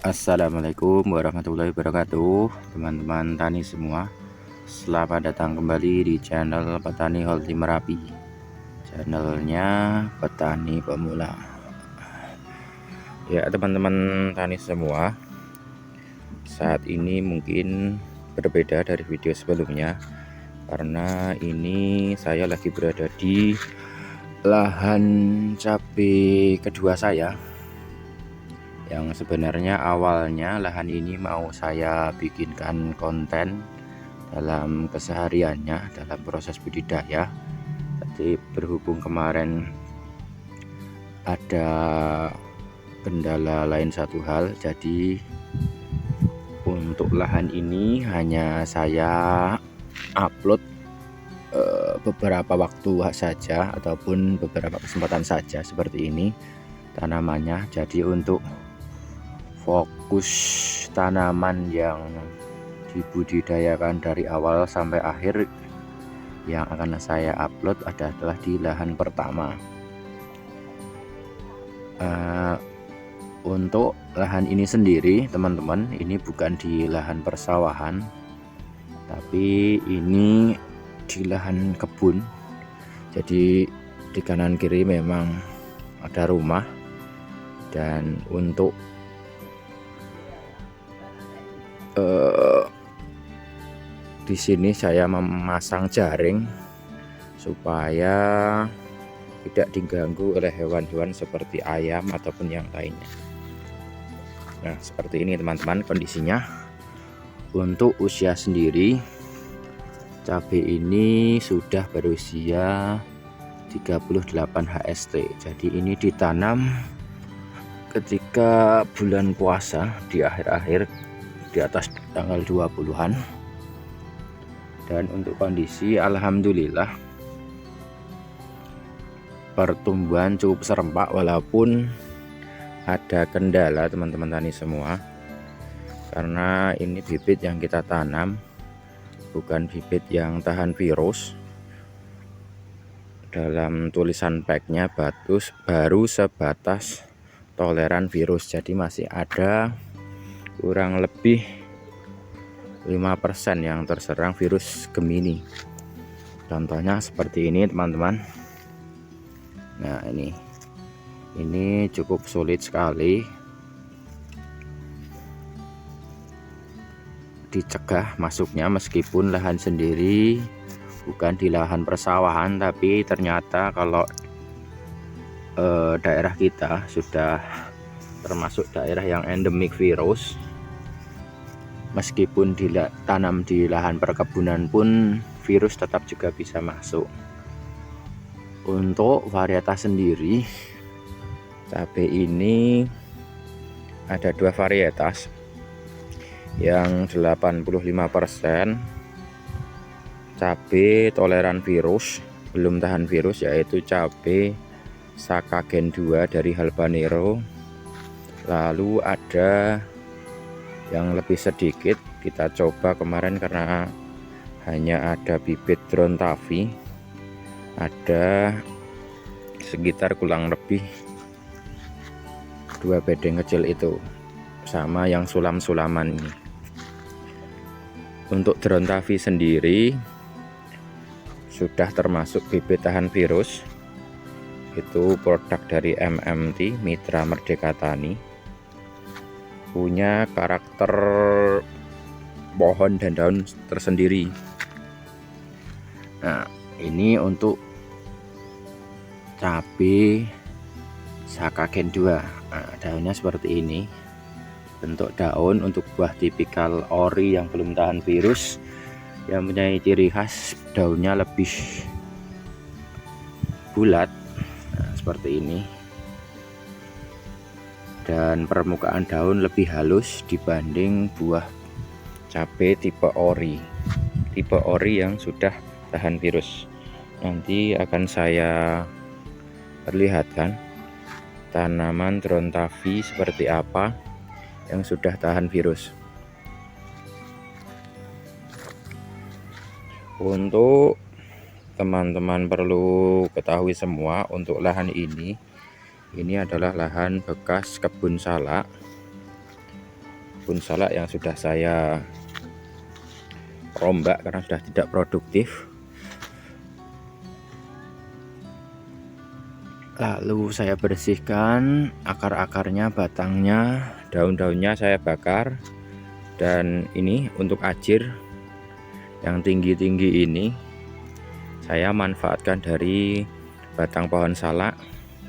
Assalamualaikum warahmatullahi wabarakatuh, teman-teman tani semua. Selamat datang kembali di channel Petani Holti Merapi, channelnya petani pemula. Ya teman-teman tani semua, saat ini mungkin berbeda dari video sebelumnya, karena ini saya lagi berada di lahan cabai kedua saya, yang sebenarnya awalnya lahan ini mau saya bikinkan konten dalam kesehariannya dalam proses budidaya. Tapi berhubung kemarin ada kendala lain satu hal, jadi untuk lahan ini hanya saya upload beberapa waktu saja ataupun beberapa kesempatan saja seperti ini tanamannya. Jadi untuk fokus tanaman yang dibudidayakan dari awal sampai akhir yang akan saya upload adalah di lahan pertama. Untuk lahan ini sendiri teman-teman, ini bukan di lahan persawahan, tapi ini di lahan kebun. Jadi di kanan kiri memang ada rumah, dan untuk di sini saya memasang jaring supaya tidak diganggu oleh hewan-hewan seperti ayam ataupun yang lainnya. Nah, seperti ini teman-teman kondisinya. Untuk usia sendiri, cabai ini sudah berusia 38 HST. Jadi ini ditanam ketika bulan puasa di akhir-akhir, di atas tanggal 20-an. Dan untuk kondisi alhamdulillah pertumbuhan cukup serempak, walaupun ada kendala teman-teman tani semua, karena ini bibit yang kita tanam bukan bibit yang tahan virus. Dalam tulisan packnya baru sebatas toleran virus, jadi masih ada kurang lebih 5% yang terserang virus Gemini. Contohnya seperti ini teman-teman. Nah, ini cukup sulit sekali dicegah masuknya, meskipun lahan sendiri bukan di lahan persawahan, tapi ternyata kalau daerah kita sudah termasuk daerah yang endemik virus. Meskipun ditanam di lahan perkebunan pun virus tetap juga bisa masuk. Untuk varietas sendiri, cabai ini ada dua varietas. Yang 85% cabai toleran virus, belum tahan virus, yaitu cabai Sakagen 2 dari Habanero. Lalu ada yang lebih sedikit, kita coba kemarin karena hanya ada bibit Drontavi, ada sekitar kurang lebih 2 bedeng kecil itu, sama yang sulam-sulaman ini. Untuk Drontavi sendiri sudah termasuk bibit tahan virus, itu produk dari MMT, Mitra Merdeka Tani. Punya karakter pohon dan daun tersendiri. Nah, ini untuk cabai Sakagen 2. Nah, daunnya seperti ini. Bentuk daun untuk buah tipikal ori yang belum tahan virus, yang mempunyai ciri khas daunnya lebih bulat. Nah, seperti ini. Dan permukaan daun lebih halus dibanding buah cabai tipe ori yang sudah tahan virus. Nanti akan saya perlihatkan tanaman Drontavi seperti apa yang sudah tahan virus. Untuk teman-teman perlu ketahui semua, untuk lahan ini adalah lahan bekas kebun salak kebun salak yang sudah saya rombak karena sudah tidak produktif. Lalu saya bersihkan akar-akarnya, batangnya, daun-daunnya saya bakar. Dan ini untuk ajir yang tinggi-tinggi ini saya manfaatkan dari batang pohon salak.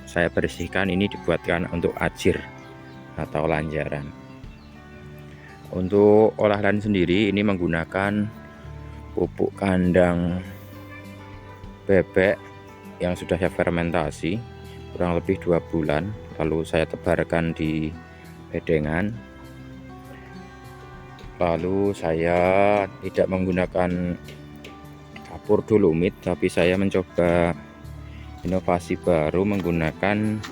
Saya bersihkan, ini dibuatkan untuk ajir atau lanjaran. Untuk olahan sendiri ini menggunakan pupuk kandang bebek yang sudah saya fermentasi kurang lebih 2 bulan, lalu saya tebarkan di bedengan. Lalu saya tidak menggunakan kapur dolomit, tapi saya mencoba inovasi baru menggunakan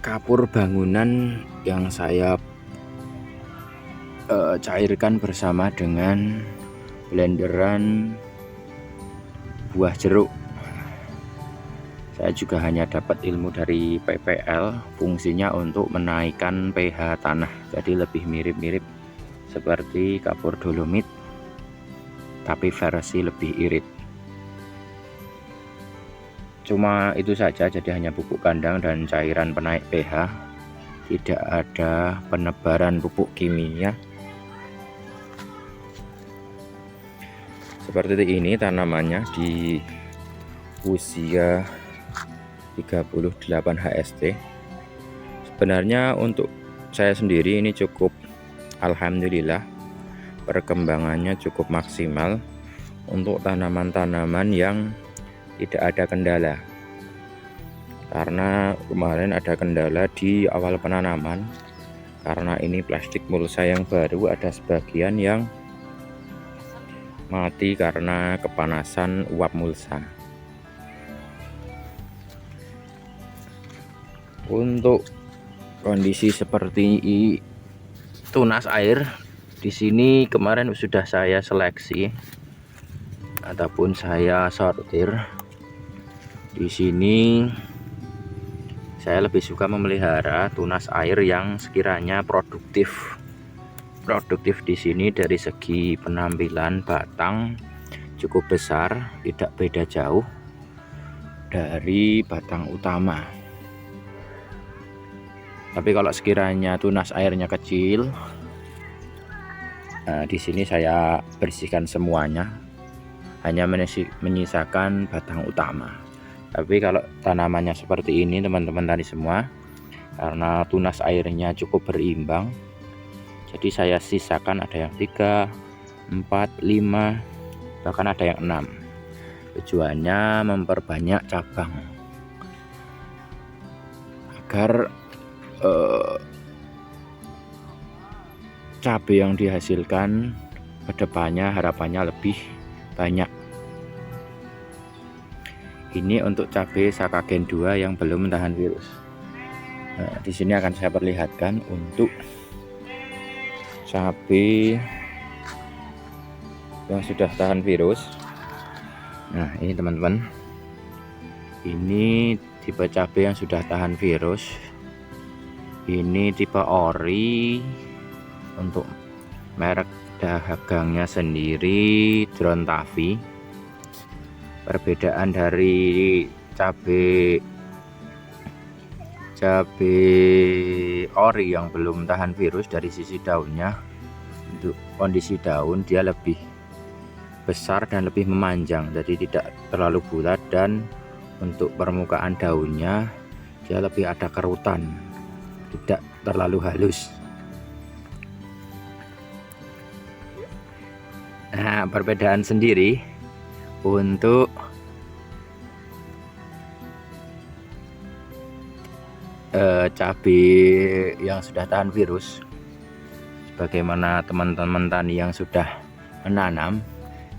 kapur bangunan yang saya cairkan bersama dengan blenderan buah jeruk. Saya juga hanya dapat ilmu dari PPL, fungsinya untuk menaikkan pH tanah, jadi lebih mirip-mirip seperti kapur dolomit tapi versi lebih irit. Cuma itu saja, jadi hanya pupuk kandang dan cairan penaik pH, tidak ada penebaran pupuk kimia. Seperti ini tanamannya di usia 38 HST. Sebenarnya untuk saya sendiri ini cukup, alhamdulillah, perkembangannya cukup maksimal untuk tanaman-tanaman yang tidak ada kendala. Karena kemarin ada kendala di awal penanaman, karena ini plastik mulsa yang baru, ada sebagian yang mati karena kepanasan uap mulsa. Untuk kondisi seperti tunas air di sini kemarin sudah saya seleksi ataupun saya sortir. Di sini saya lebih suka memelihara tunas air yang sekiranya produktif. Produktif di sini dari segi penampilan batang cukup besar, tidak beda jauh dari batang utama. Tapi kalau sekiranya tunas airnya kecil, di sini saya bersihkan semuanya, hanya menyisakan batang utama. Tapi kalau tanamannya seperti ini teman-teman tadi semua, karena tunas airnya cukup berimbang, jadi saya sisakan ada yang 3, 4, 5, bahkan ada yang 6. Tujuannya memperbanyak cabang agar cabai yang dihasilkan kedepannya harapannya lebih banyak. Ini untuk cabai Sakagen 2 yang belum tahan virus. Nah, di sini akan saya perlihatkan untuk cabai yang sudah tahan virus. Nah, ini teman-teman, ini tipe cabai yang sudah tahan virus. Ini tipe ori. Untuk merek dagangnya sendiri Drontavi. Perbedaan dari cabai ori yang belum tahan virus dari sisi daunnya, untuk kondisi daun dia lebih besar dan lebih memanjang, jadi tidak terlalu bulat, dan untuk permukaan daunnya dia lebih ada kerutan, tidak terlalu halus. Nah, perbedaan sendiri untuk cabai yang sudah tahan virus, bagaimana teman-teman tani yang sudah menanam.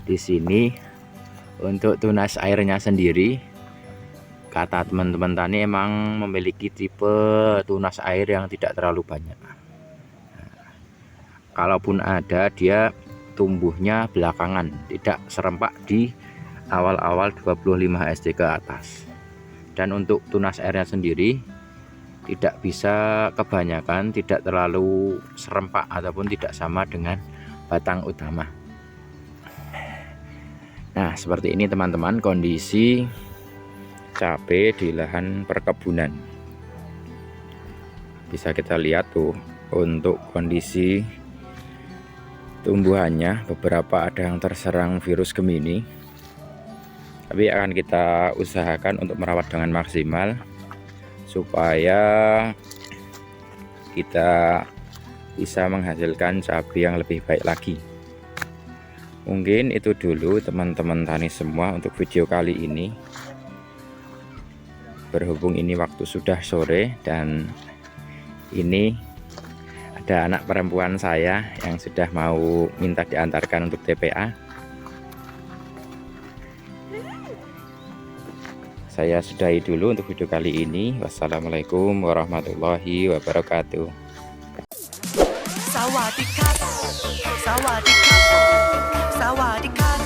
Di sini untuk tunas airnya sendiri, kata teman-teman tani emang memiliki tipe tunas air yang tidak terlalu banyak. Kalaupun ada, dia tumbuhnya belakangan, tidak serempak di awal-awal 25 HST ke atas. Dan untuk tunas airnya sendiri tidak bisa kebanyakan, tidak terlalu serempak ataupun tidak sama dengan batang utama. Nah, seperti ini teman-teman kondisi cabai di lahan perkebunan. Bisa kita lihat tuh untuk kondisi tumbuhannya, beberapa ada yang terserang virus Gemini, tapi akan kita usahakan untuk merawat dengan maksimal supaya kita bisa menghasilkan cabai yang lebih baik lagi. Mungkin itu dulu teman-teman tani semua untuk video kali ini. Berhubung ini waktu sudah sore dan ini ada anak perempuan saya yang sudah mau minta diantarkan untuk TPA. Saya sudahi dulu untuk video kali ini. Wassalamualaikum warahmatullahi wabarakatuh. Sawadee-kap, sawadee-kap, sawadee-kap,